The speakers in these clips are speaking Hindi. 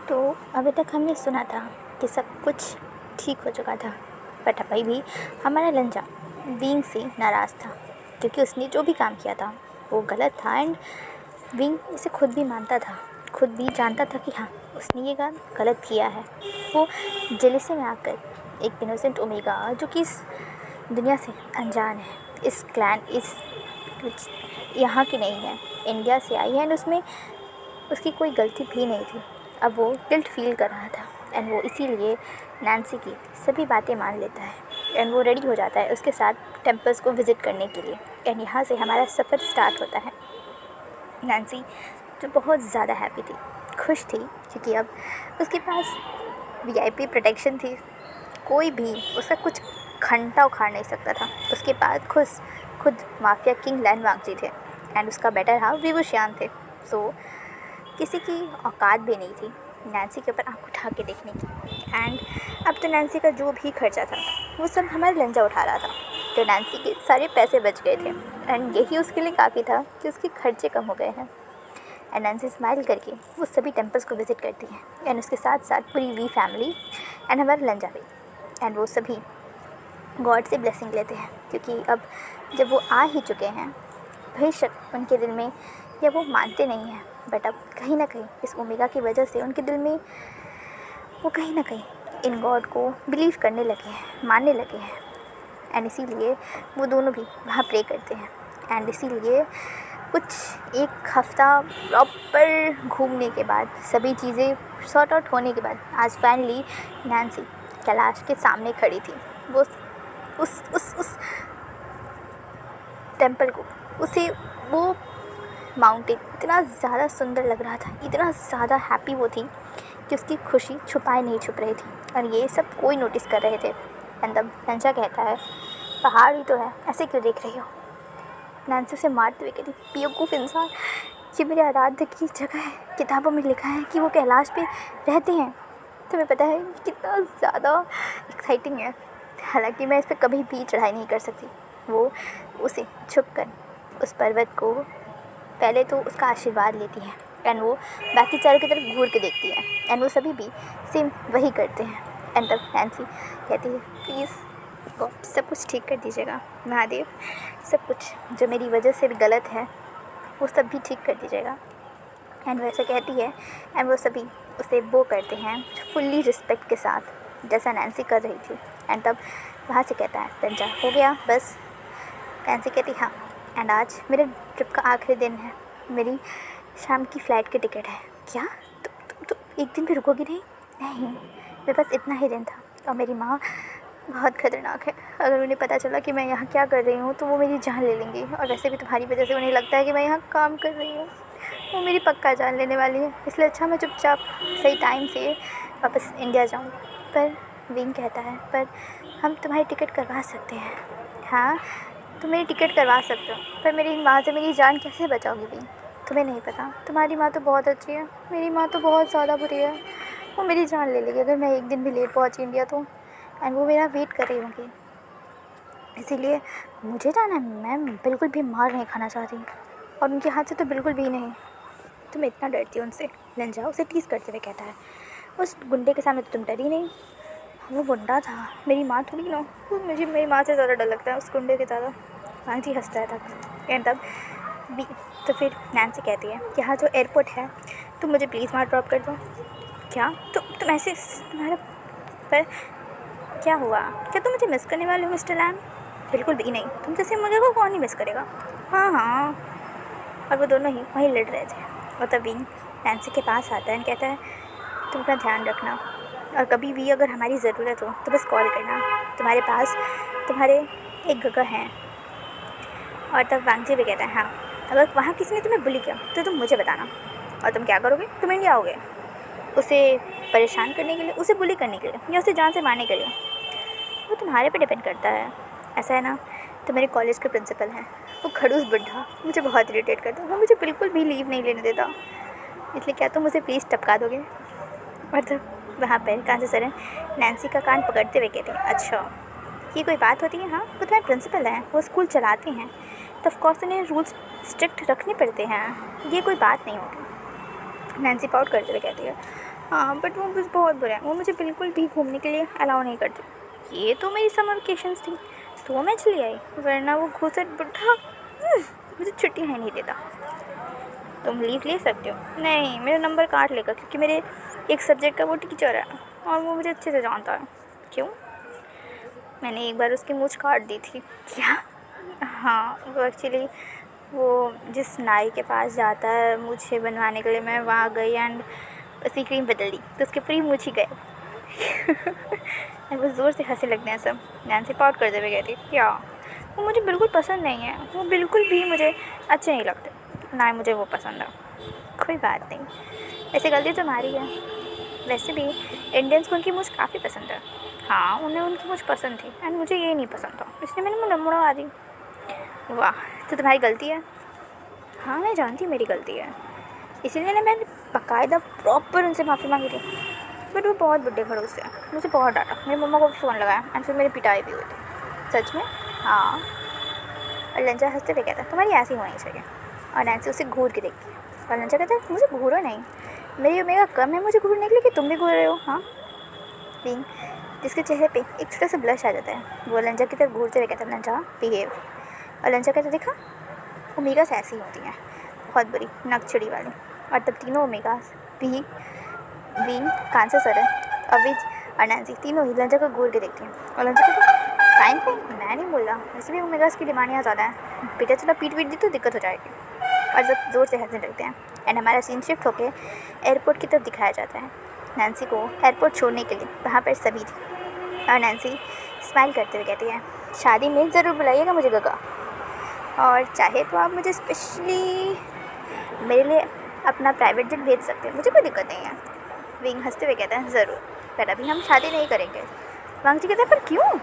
तो अभी तक हमने सुना था कि सब कुछ ठीक हो चुका था, बट अभी भी हमारा लंजा विंग से नाराज़ था क्योंकि उसने जो भी काम किया था वो गलत था। एंड विंग इसे खुद भी मानता था, खुद भी जानता था कि हाँ उसने ये काम गलत किया है। वो जेलिसी में आकर एक इनोसेंट ओमेगा जो कि इस दुनिया से अनजान है, इस क्लैन इस कुछ यहाँ की नहीं है, इंडिया से आई है एंड उसमें उसकी कोई गलती भी नहीं थी। अब वो गिल्ट फील कर रहा था एंड वो इसीलिए नैन्सी की सभी बातें मान लेता है एंड वो रेडी हो जाता है उसके साथ टेम्पल्स को विज़िट करने के लिए। एंड यहाँ से हमारा सफ़र स्टार्ट होता है। नैन्सी जो बहुत ज़्यादा हैप्पी थी, खुश थी, क्योंकि अब उसके पास वीआईपी प्रोटेक्शन थी, कोई भी उसका कुछ घंटा उखाड़ नहीं सकता था। उसके पास खुद माफिया किंग लैन वांगजी थे एंड उसका बेटर हाफ विवुशियान थे। सो किसी की औकात भी नहीं थी नैन्सी के ऊपर आँख उठा के देखने की। एंड अब तो नैन्सी का जो भी खर्चा था वो सब हमारा लंजा उठा रहा था, तो नैन्सी के सारे पैसे बच गए थे एंड यही उसके लिए काफ़ी था कि उसके खर्चे कम हो गए हैं। एंड नैन्सी स्माइल करके वो सभी टेम्पल्स को विज़िट करती है एंड उसके साथ साथ पूरी वी फैमिली एंड हमारा लंजा भी। एंड वो सभी गॉड से ब्लेसिंग लेते हैं क्योंकि अब जब वो आ ही चुके हैं, बेशक उनके दिल में या वो मानते नहीं हैं, बट अब कहीं ना कहीं इस ओमेगा की वजह से उनके दिल में वो कहीं ना कहीं इन गॉड को बिलीव करने लगे हैं, मानने लगे हैं। एंड इसीलिए वो दोनों भी वहाँ प्रे करते हैं। एंड इसीलिए कुछ एक हफ़्ता प्रॉपर घूमने के बाद, सभी चीज़ें सॉर्ट आउट होने के बाद, आज फाइनली नैन्सी कैलाश के सामने खड़ी थी। वो उस टेम्पल को, उसे वो माउंटेन इतना ज़्यादा सुंदर लग रहा था, इतना ज़्यादा हैप्पी वो थी कि उसकी खुशी छुपाए नहीं छुप रही थी और ये सब कोई नोटिस कर रहे थे। एंड तब नैन्सी कहता है, पहाड़ ही तो है, ऐसे क्यों देख रही हो? नैन्सी उसे मारते हुए कहती, बेवकूफ़ इंसान, ये मेरे आराध्य की जगह है, किताबों में लिखा है कि वो कैलाश पे रहते हैं। तुम्हें पता है कितना ज़्यादा एक्साइटिंग है। हालांकि मैं इस पर कभी भी चढ़ाई नहीं कर सकती। वो उसे छुप कर उस पर्वत को पहले तो उसका आशीर्वाद लेती है एंड वो बाकी चारों की तरफ घूर के देखती है एंड वो सभी भी सेम वही करते हैं। एंड तब नैन्सी कहती है, प्लीज़ गॉड सब कुछ ठीक कर दीजिएगा, महादेव सब कुछ जो मेरी वजह से भी गलत है वो सब भी ठीक कर दीजिएगा। एंड वैसे कहती है एंड वो सभी उसे वो करते हैं फुल्ली रिस्पेक्ट के साथ, जैसा नैन्सी कर रही थी। एंड तब वहाँ से कहता है, रंजा हो गया बस? नैन्सी कहती, हाँ। एंड आज मेरे ट्रिप का आखिरी दिन है, मेरी शाम की फ़्लाइट की टिकट है। क्या तो एक दिन भी रुकोगी नहीं? नहीं, मेरे पास इतना ही दिन था और मेरी माँ बहुत ख़तरनाक है। अगर उन्हें पता चला कि मैं यहाँ क्या कर रही हूँ तो वो मेरी जान ले लेंगी, और वैसे भी तुम्हारी वजह से उन्हें लगता है कि मैं यहाँ काम कर रही हूँ, वो मेरी पक्का जान लेने वाली है। इसलिए अच्छा मैं चुपचाप सही टाइम से वापस इंडिया जाऊँ। पर विंग कहता है, पर हम तुम्हारी टिकट करवा सकते हैं। हाँ तुम मेरी टिकट करवा सकते हो, पर मेरी माँ से मेरी जान कैसे बचाओगी विंग? तुम्हें नहीं पता, तुम्हारी माँ तो बहुत अच्छी है, मेरी माँ तो बहुत ज़्यादा बुरी है। वो मेरी जान ले लेगी अगर मैं एक दिन भी लेट पहुँची इंडिया तो। एंड वो मेरा वेट कर रही होंगी, इसीलिए मुझे जाना है। मैं बिल्कुल भी मार नहीं खाना चाहती और उनके हाथ से तो बिल्कुल भी नहीं। तुम इतना डरती हो उनसे? लंजा उसे टीज़ करते हुए कहता है, उस गुंडे के सामने तो तुम डरी नहीं। वो गुंडा था, मेरी माँ थोड़ी ना। मुझे मेरी माँ से ज़्यादा डर लगता है उस गुंडे के ज़्यादा। वांगजी हंसता है तब। एंड तब भी तो फिर नैन्सी कहती है, यहाँ जो एयरपोर्ट है तुम मुझे प्लीज़ वहाँ ड्रॉप कर दो। क्या तुम ऐसे, तुम्हारा पर क्या हुआ? क्या तुम मुझे मिस करने वाले हो मिस्टर लैन? बिल्कुल भी नहीं, तुम जैसे मुझे को कौन ही मिस करेगा। हाँ। और वो दोनों ही वहीं लड़ रहे थे और तभी नैन्सी के पास आता है और कहता है, तुम अपना ध्यान रखना और कभी भी अगर हमारी ज़रूरत हो तो बस कॉल करना, तुम्हारे पास तुम्हारे एक जगह हैं। और तब वांगजी भी कहता है, हाँ अगर वहाँ किसी ने तुम्हें बुली किया तो तुम मुझे बताना। और तुम क्या करोगे? तुम इंडिया आओगे उसे परेशान करने के लिए, उसे बुली करने के लिए, या उसे जान से मारने के लिए? वो तुम्हारे पे डिपेंड करता है। ऐसा है ना, तो मेरे कॉलेज के प्रिंसिपल हैं, वो खड़ूस बुढ़ा मुझे बहुत इरिटेट करता है, वो मुझे बिल्कुल भी लीव नहीं लेने देता। इसलिए क्या तुम मुझे प्लीज़ टपका दोगे? और तब वहाँ पर कांसे सर नैन्सी का कान पकड़ते हुए कहते हैं, अच्छा ये कोई बात होती है? हाँ वो तुम्हारे प्रिंसिपल हैं, वो स्कूल चलाते हैं तो ऑफकोर्स उन्हें रूल्स स्ट्रिक्ट रखने पड़ते हैं, ये कोई बात नहीं होगी। नैन्सी पाउट करते हुए कहती है, हाँ बट वो मुझे बहुत बुरा है, वो मुझे बिल्कुल भी घूमने के लिए अलाउ नहीं करती। ये तो मेरी समर वेकेशंस थी तो मैं चली आई, वरना वो घूसट बुढ़ा मुझे छुट्टी है नहीं देता। तुम लीव ले सकते हो? नहीं, मेरा नंबर काट लेगा, क्योंकि मेरे एक सब्जेक्ट का वो टीचर है और वो मुझे अच्छे से जानता है। क्यों? मैंने एक बार उसकी मूंछ काट दी थी। क्या? हाँ, वो एक्चुअली वो जिस नाई के पास जाता है मूंछें बनवाने के लिए, मैं वहाँ गई एंड उसकी क्रीम बदल दी तो उसके पूरी मूंछ ही गए। वो ज़ोर से हंसे लगते हैं सब। नैन्सी पाउट करते हुए कहती क्या? वो मुझे बिल्कुल पसंद नहीं है, वो बिल्कुल भी मुझे अच्छे नहीं लगते, ना ही मुझे वो पसंद है। कोई बात नहीं, ऐसे गलती तुम्हारी है। वैसे भी इंडियंस को उनकी मुझ काफ़ी पसंद है। हाँ, उन्हें उनकी मुझ पसंद थी एंड मुझे ये नहीं पसंद था, इसलिए मैंने मुड़ा दी। वाह, तो तुम्हारी गलती है? हाँ, मैं जानती हूँ मेरी गलती है, इसीलिए ना मैंने बाकायदा प्रॉपर उनसे माफ़ी मांगी थी। बट वो बहुत बुड्ढे खड़ूस थे, मुझे बहुत डांटा, मेरी मम्मा को भी फ़ोन लगाया एंड फिर मेरी पिटाई भी हुई थी। सच में? हाँ। और लंचा हंसते हुए कहता तुम्हारी ऐसी होनी चाहिए। और नैन्सी उसे घूर के देखती है और लंचा कहता है मुझे घूरो नहीं, मेरी उम्मीद कम है मुझे घूरने के लिए कि तुम भी घूर रहे हो। हाँ। बींग जिसके चेहरे पे एक छोटा सा ब्लश आ जाता है, वो लंचा की तरफ घूरते हुए कहता है लंचा बिहेव। और लंचा कहता देखा, ओमेगास ऐसी होती हैं, बहुत बुरी नकचड़ी वाली। और तब तीनों ओमेगास भी बीन कांसा सर अविज और नैन्सी तीनों ही लंचा को घूर के देखती हैं। और लंचा कहता फाइन फाइन, मैं नहीं बोल रहा, वैसे भी ओमेगास की डिमांड यहाँ ज़्यादा है, बेटा चला पीट दी तो दिक्कत हो जाएगी। और सब ज़ोर से हंसने लगते हैं एंड हमारा सीन शिफ्ट होकर एयरपोर्ट की तरफ दिखाया जाता है। नैन्सी को एयरपोर्ट छोड़ने के लिए वहाँ पर सभी थी और नैन्सी स्माइल करते हुए कहती है शादी में ज़रूर बुलाइएगा मुझे गगा, और चाहे तो आप मुझे स्पेशली मेरे लिए अपना प्राइवेट जेट भेज सकते हैं, मुझे कोई दिक्कत नहीं है। विंग हंसते हुए कहता है ज़रूर, पर अभी हम शादी नहीं करेंगे। वांग जी कहते हैं पर क्यों?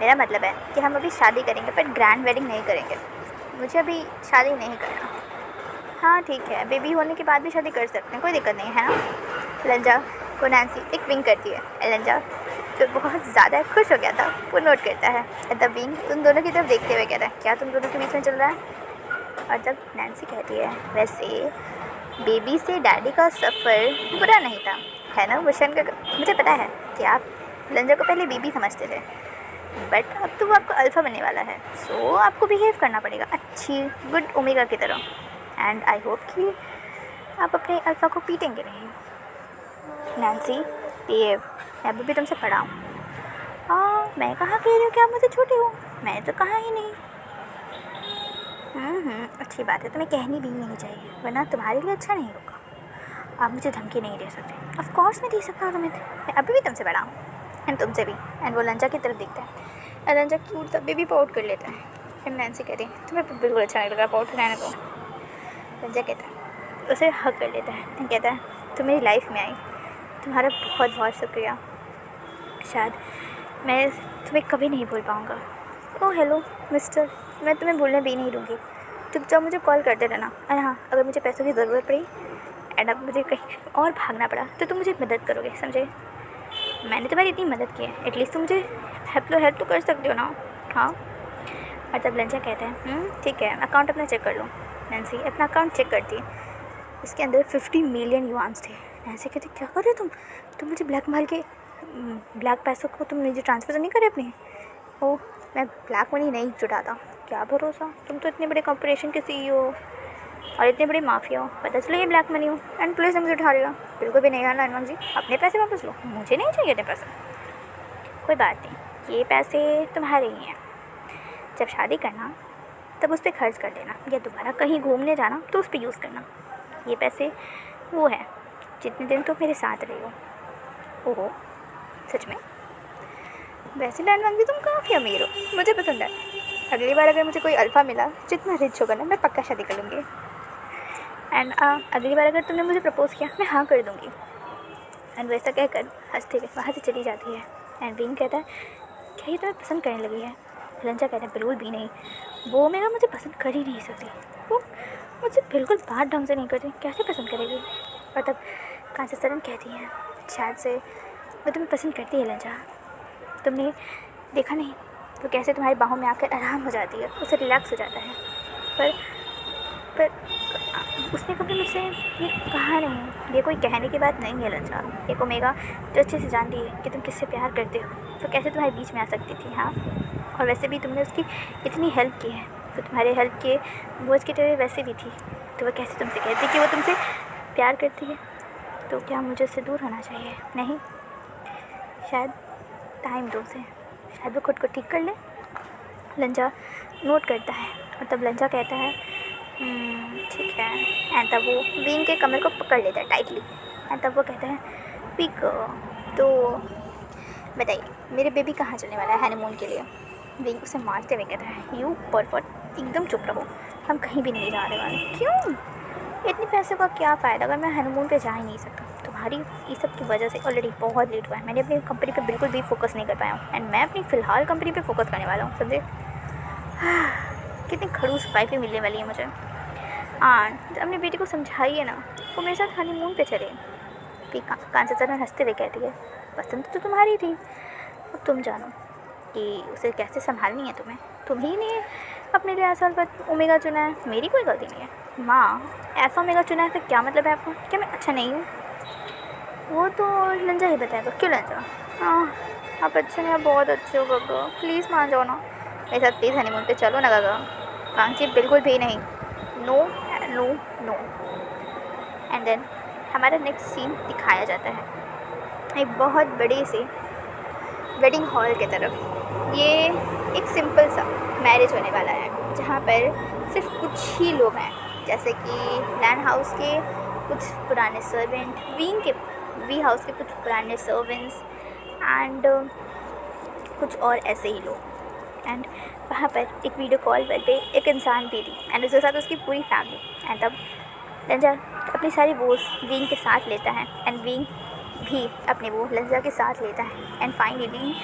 मेरा मतलब है कि हम अभी शादी करेंगे पर ग्रैंड वेडिंग नहीं करेंगे, मुझे अभी शादी नहीं करना। हाँ ठीक है, बेबी होने के बाद भी शादी कर सकते हैं, कोई दिक्कत नहीं है ना। लंजा को नैन्सी एक विंग करती है। लंजा तो बहुत ज़्यादा खुश हो गया था, वो नोट करता है। द विंग उन दोनों की तरफ देखते हुए कहता है क्या तुम दोनों के बीच में चल रहा है? और जब नैन्सी कहती है वैसे बेबी से डैडी का सफ़र बुरा नहीं था, है ना वुशन का? मुझे पता है कि आप लंजा को पहले बेबी समझते थे, बट अब तो वो आपको अल्फ़ा बनने वाला है, सो आपको बिहेव करना पड़ेगा अच्छी गुड ओमेगा की तरह। एंड आई होप कि आप अपने अल्फ़ा को पीटेंगे नहीं। नैन्सी बिहेव, मैं अभी भी तुमसे पढ़ा हूँ। हाँ, मैं कहाँ कह रही हूँ कि आप मुझे छोटे हो, मैं तो कहा ही नहीं। अच्छी बात है, तुम्हें कहनी भी नहीं चाहिए, वरना तुम्हारे लिए अच्छा नहीं होगा। आप मुझे धमकी नहीं दे सकते। ऑफ कोर्स मैं दे सकता हूँ तुम्हें, मैं अभी भी तुमसे बड़ा हूँ एंड तुमसे भी। एंड वो लंचा की तरफ देखता है एंड लंचा क्यूट सा बेबी पाउट कर लेता है। एंड नैन्सी कहती है तुम्हें बिल्कुल अच्छा नहीं लग रहा पाउट रहने को। लंचा कहता है, उसे हक कर लेता है एंड कहता है तुम मेरी लाइफ में आई, तुम्हारा बहुत बहुत शुक्रिया, शायद मैं तुम्हें कभी नहीं भूल पाऊँगा। ओह हेलो मिस्टर, मैं तुम्हें भूलने भी नहीं दूँगी, चुपचाप मुझे कॉल करते रहना। और हाँ, अगर मुझे पैसों की ज़रूरत पड़ी एंड अब मुझे कहीं और भागना पड़ा तो तुम मुझे मदद करोगे, समझे? मैंने तुम्हारी इतनी मदद की है, एटलीस्ट तुम मुझे हेल्प तो कर सकते हो ना। हाँ। और जब लंचा कहता है ठीक है, अकाउंट अपना चेक कर लो। नैन्सी अपना अकाउंट चेक करती है, इसके अंदर 50 मिलियन युआन्स थे। नैन्सी कहती क्या कर रहे हो तुम मुझे ब्लैक के ब्लैक पैसों को तुम मुझे ट्रांसफ़र तो नहीं करे अपने? ओह, मैं ब्लैक मनी नहीं जुटाता, क्या भरोसा, तुम तो इतने बड़े कॉर्पोरेशन के CEO और इतने बड़े माफिया हो, पता चलो ये ब्लैक मनी हो एंड पुलिस ने मुझे उठा लिया। बिल्कुल भी नहीं है लाइनवांग जी, अपने पैसे वापस लो, मुझे नहीं चाहिए इतने पैसे। कोई बात नहीं, ये पैसे तुम्हारे ही हैं, जब शादी करना तब उस पर खर्च कर देना, या दोबारा कहीं घूमने जाना तो उस पर यूज़ करना। ये पैसे वो है जितने दिन तुम मेरे साथ रही हो। ओहो सच में? वैसे लाइनवांग जी तुम काफ़ी अमीर हो, मुझे पसंद है। अगली बार अगर मुझे कोई अल्फ़ा मिला जितना रिच होगा ना, मैं पक्का शादी कर लूँगी। एंड अगली बार अगर तुमने मुझे प्रपोज़ किया मैं हाँ कर दूँगी। एंड वैसा कहकर हंसते हुए वहाँ से चली जाती है। एंड विंग कहता है क्या ये तुम्हें पसंद करने लगी है? लंचा कहता है बिल्कुल भी नहीं, वो मेरा मुझे पसंद कर ही नहीं सकती, वो मुझे बिल्कुल बात ढंग से नहीं करती, कैसे पसंद करेगी? और तब कांसा सरन कहती हैं शायद से वो तुम्हें पसंद करती है लंचा, तुमने देखा नहीं तो कैसे तुम्हारी बाहों में आकर आराम हो जाती है, उसे रिलैक्स हो जाता है। पर उसने कभी मुझसे ये कहा नहीं। ये कोई कहने की बात नहीं है लंजा। एक ओमेगा जो अच्छे से जानती है कि तुम किससे प्यार करते हो, तो कैसे तुम्हारे बीच में आ सकती थी। हाँ, और वैसे भी तुमने उसकी इतनी हेल्प की है, तो तुम्हारे हेल्प के बोझ की तरह वैसे भी थी, तो वह कैसे तुमसे कहती कि वो तुमसे प्यार करती है। तो क्या मुझे उससे दूर होना चाहिए? नहीं, शायद टाइम दो उसे, शायद वो खुद को ठीक कर ले। लंजा नोट करता है और तब लंजा कहता है ठीक है। एंड तब वो विंग के कमर को पकड़ लेता है टाइटली। एंड तब वो कहता है पिक, तो बताइए मेरे बेबी कहाँ चलने वाला है हनीमून के लिए। विंग उसे मारते हुए कहता है यू परफेक्ट, एकदम चुप रहो, हम कहीं भी नहीं जा रहे वाले। क्यों? इतने पैसे का क्या फ़ायदा अगर मैं हनीमून पे जा ही नहीं सकता। तुम्हारी ये सब की वजह से ऑलरेडी बहुत लेट हुआ है। मैंने अपनी कंपनी पे बिल्कुल भी फोकस नहीं कर पाया हूँ, एंड मैं अपनी फ़िलहाल कंपनी पे फोकस करने वाला हूँ, समझे। कितनी खड़ूस वाइफ भी मिलने वाली है मुझे। आंट अपनी बेटी को समझाइए ना, वो मेरे साथ हनीमून पे चले। फिर कांचन हंसते हुए कहती है पसंद तो तुम्हारी थी, अब तुम जानो कि उसे कैसे संभालनी है तुम्हें। तुम ही ने अपने लिए ऐसा ओमेगा चुना है, मेरी कोई गलती नहीं है। माँ, ऐसा ओमेगा चुना है फिर क्या मतलब है आपको? क्या मैं अच्छा नहीं हूँ? वो तो लंजा ही बताएगा। क्यों लंजा? आप अच्छे नहीं, आप बहुत अच्छे हो गगा, प्लीज़ मान जाओ ना मेरे साथ, प्लीज़ हनीमून पे चलो ना गगा। कांची बिल्कुल भी नहीं, no no no. And then हमारा नेक्स्ट सीन दिखाया जाता है एक बहुत बड़े से वेडिंग हॉल की तरफ। ये एक सिंपल सा मैरिज होने वाला है जहाँ पर सिर्फ कुछ ही लोग हैं, जैसे कि लैंड हाउस के कुछ पुराने सर्वेंट, वी हाउस के कुछ पुराने सर्वेंट्स एंड कुछ और ऐसे ही लोग। एंड वहाँ पर एक वीडियो कॉल पे एक इंसान भी थी एंड उसके साथ उसकी पूरी फैमिली। एंड तब लंजा अपनी सारी वोस विंग के साथ लेता है एंड विंग भी अपने वो लंजा के साथ लेता है। एंड फाइनली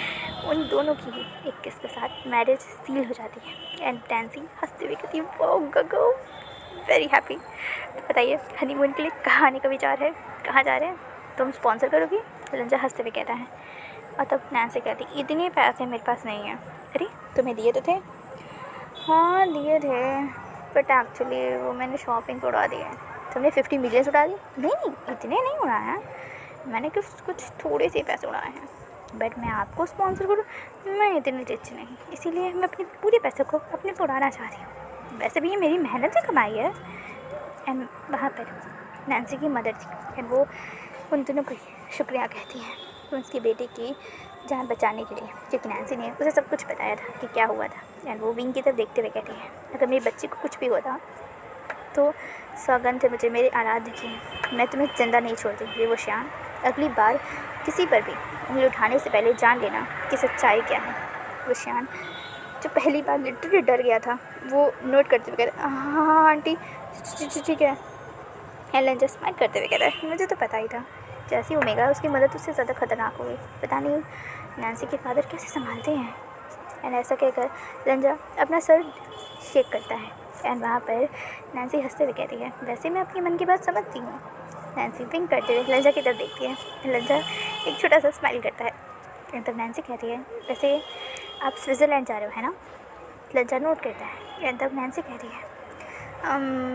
उन दोनों की ही एक किस के साथ मैरिज सील हो जाती है। एंड नैंसी हंसते हुए कहती है वाओ गगो, वेरी हैप्पी। तो बताइए हनीमून के लिए कहाँ आने का विचार है, कहाँ जा रहे हैं, तुम स्पॉन्सर करोगी? लंजा हंसते हुए कहता है। और तब नैंसी कहती इतने पैसे मेरे पास नहीं है। अरे तुम्हें दिए तो थे? हाँ दिए थे, बट एक्चुअली वो मैंने शॉपिंग पर उड़ा दिए। तुमने 50 मिलियन उड़ा दिए? नहीं, इतने नहीं उड़ाया, मैंने कुछ थोड़े से पैसे उड़ाए हैं, बट मैं आपको स्पॉन्सर करूँ, मैं इतनी रिच नहीं, इसीलिए मैं अपने पूरे पैसे को अपने पे उड़ाना चाह रही हूँ। वैसे भी ये मेरी मेहनत से कमाई है। एंड वहाँ पर नैंसी की मदर थी एंड वो उन दोनों को शुक्रिया कहती है उसकी बेटी की जान बचाने के लिए, क्योंकि नैंसी ने उसे सब कुछ बताया था कि क्या हुआ था। एंड वो विंग की तरफ देखते हुए कहती है अगर मेरी बच्ची को कुछ भी होता तो सौगंध है मुझे मेरे आराध्य की, मैं तुम्हें जिंदा नहीं छोड़ती। विवोशियान, अगली बार किसी पर भी उंगली उठाने से पहले जान लेना कि सच्चाई क्या है। विवोशियान जो पहली बार लिटरली डर गया था वो नोट करते हुए कहता है हाँ आंटी ठीक है। लंजा स्माइल करते हुए कहता है मुझे तो पता ही था, जैसी ओमेगा उसकी मदद उससे ज़्यादा खतरनाक हो गई, पता नहीं नैंसी के फादर कैसे संभालते हैं। एंड ऐसा कहकर लंजा अपना सर शेक करता है। एंड वहाँ पर नैंसी हंसते हुए कहती है वैसे मैं अपने मन की बात समझती हूँ। नैंसी विंक करते हुए लंजा की तरफ देखती है। लंजा एक छोटा सा स्माइल करता है। तब नैंसी कहती है वैसे आप स्विट्ज़रलैंड जा रहे हो है ना? लंजा नोट करता है। एंड तब नैंसी कहती है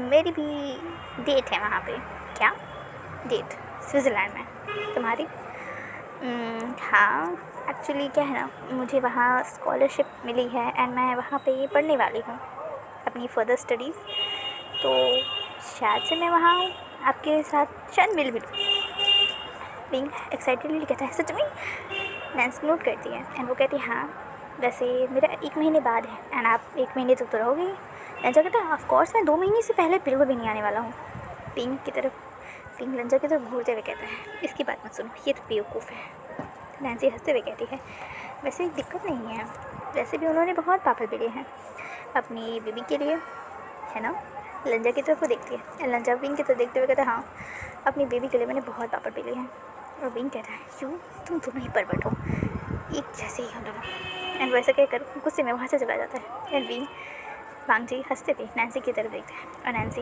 मेरी भी डेट है वहाँ पे। क्या डेट? स्विट्ज़रलैंड में तुम्हारी? हाँ एक्चुअली क्या है ना, मुझे वहाँ स्कॉलरशिप मिली है एंड मैं वहाँ पे पढ़ने वाली हूँ अपनी फर्दर स्टडीज़, तो शायद से मैं वहाँ आपके साथ शायद मिल भी लूँ। विंग एक्साइटेडली कहता है सच में? नैंसी नोट करती है एंड वो कहती है हाँ वैसे मेरा 1 महीने बाद है एंड आप 1 महीने तक तो रहोगे। लंजा कहता है ऑफकोर्स मैं 2 महीने से पहले बिल्कुल भी नहीं आने वाला हूँ। विंग लंजा की तरफ घूरते हुए कहता है इसकी बात मत सुनो, ये तो बेवकूफ़ है। नैंसी हंसते हुए कहती है वैसे एक दिक्कत नहीं है, वैसे भी उन्होंने बहुत पापड़ बेले हैं अपनी बीबी के लिए, है ना? लंजा की तरफ वो देखती है। लंजा विंग की तरफ देखते हुए कहता है हाँ अपनी बेबी के लिए मैंने बहुत पापड़ बेले हैं। और विंग कहता है क्यों, तुम दोनों ही परवट हो, एक जैसे ही हो दोनों। एंड वैसा कहकर गुस्से में वहाँ से चला जाता है। एंड विंग वांग जी हंसते हुए नैंसी की तरफ देखते हैं और नैंसी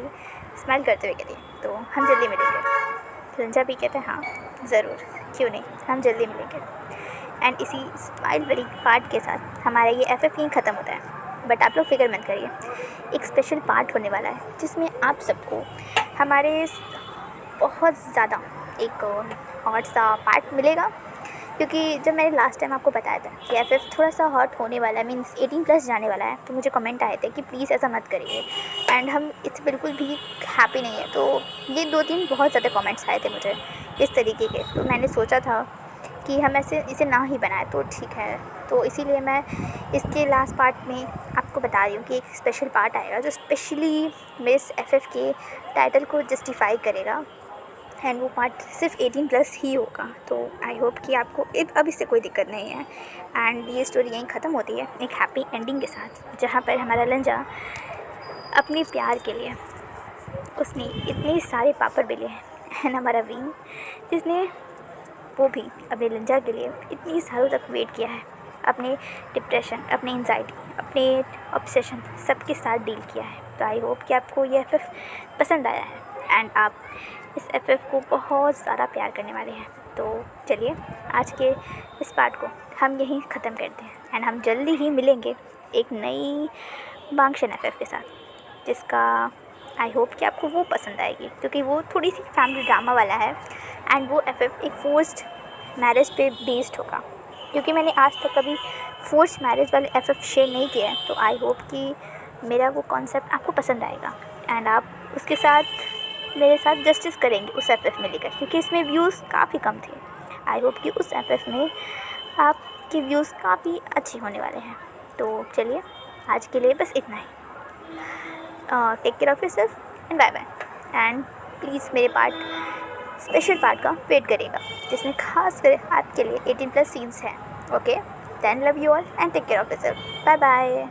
स्माइल करते हुए कहती है तो हम जल्दी मिलेंगे। लंजा भी कहते हैं हाँ ज़रूर, क्यों नहीं, हम जल्दी मिलेंगे। एंड इसी स्माइल वाली पार्ट के साथ हमारा ये FF ख़त्म होता है। बट आप लोग फिक्र मत करिए, एक स्पेशल पार्ट होने वाला है जिसमें आप सबको हमारे बहुत ज़्यादा एक हॉट सा पार्ट मिलेगा। क्योंकि जब मैंने लास्ट टाइम आपको बताया था कि FF थोड़ा सा हॉट होने वाला है, मीन्स 18+ जाने वाला है, तो मुझे कमेंट आए थे कि प्लीज़ ऐसा मत करिए, एंड हम इससे बिल्कुल भी हैप्पी नहीं है। तो ये 2-3 बहुत ज़्यादा कमेंट्स आए थे मुझे इस तरीके के, तो मैंने सोचा था कि हम इसे ना ही बनाए तो ठीक है। तो इसीलिए मैं इसके लास्ट पार्ट में आपको बता रही हूँ कि एक स्पेशल पार्ट आएगा जो स्पेशली मिस FF के टाइटल को जस्टिफाई करेगा, एंड वो पार्ट सिर्फ 18+ ही होगा। तो आई होप कि आपको अब इससे कोई दिक्कत नहीं है। एंड ये स्टोरी यहीं ख़त्म होती है एक हैप्पी एंडिंग के साथ, जहाँ पर हमारा लंजा अपने प्यार के लिए उसने इतने सारे पापड़ बेले हैं, एंड हमारा विंग जिसने वो भी अपने लंजा के लिए इतनी सालों तक वेट किया है, अपने डिप्रेशन, अपने एंजाइटी, अपने ऑब्सेशन सबके साथ डील किया है। तो आई होप कि आपको ये FF पसंद आया है एंड आप इस FF को बहुत ज़्यादा प्यार करने वाले हैं। तो चलिए आज के इस पार्ट को हम यहीं ख़त्म करते हैं, एंड हम जल्दी ही मिलेंगे एक नई बांग्शन FF के साथ, जिसका आई होप कि आपको वो पसंद आएगी, क्योंकि वो थोड़ी सी फैमिली ड्रामा वाला है, एंड वो FF एक फोर्स्ड मैरिज पे बेस्ड होगा। क्योंकि मैंने आज तक कभी फोर्स्ड मैरिज वाले FF शेयर नहीं किया है, तो आई होप कि मेरा वो कॉन्सेप्ट आपको पसंद आएगा, एंड आप उसके साथ मेरे साथ जस्टिस करेंगे उस FF में लेकर, क्योंकि इसमें व्यूज़ काफ़ी कम थे। आई होप कि उस FF में आपके व्यूज़ काफ़ी अच्छे होने वाले हैं। तो चलिए आज के लिए बस इतना ही। Take care of yourself and bye bye. And please मेरे स्पेशल पार्ट का वेट करेगा, जिसमें खास कर आपके लिए 18+ सीन्स हैं। Okay, then love you all and take care of yourself. Bye bye.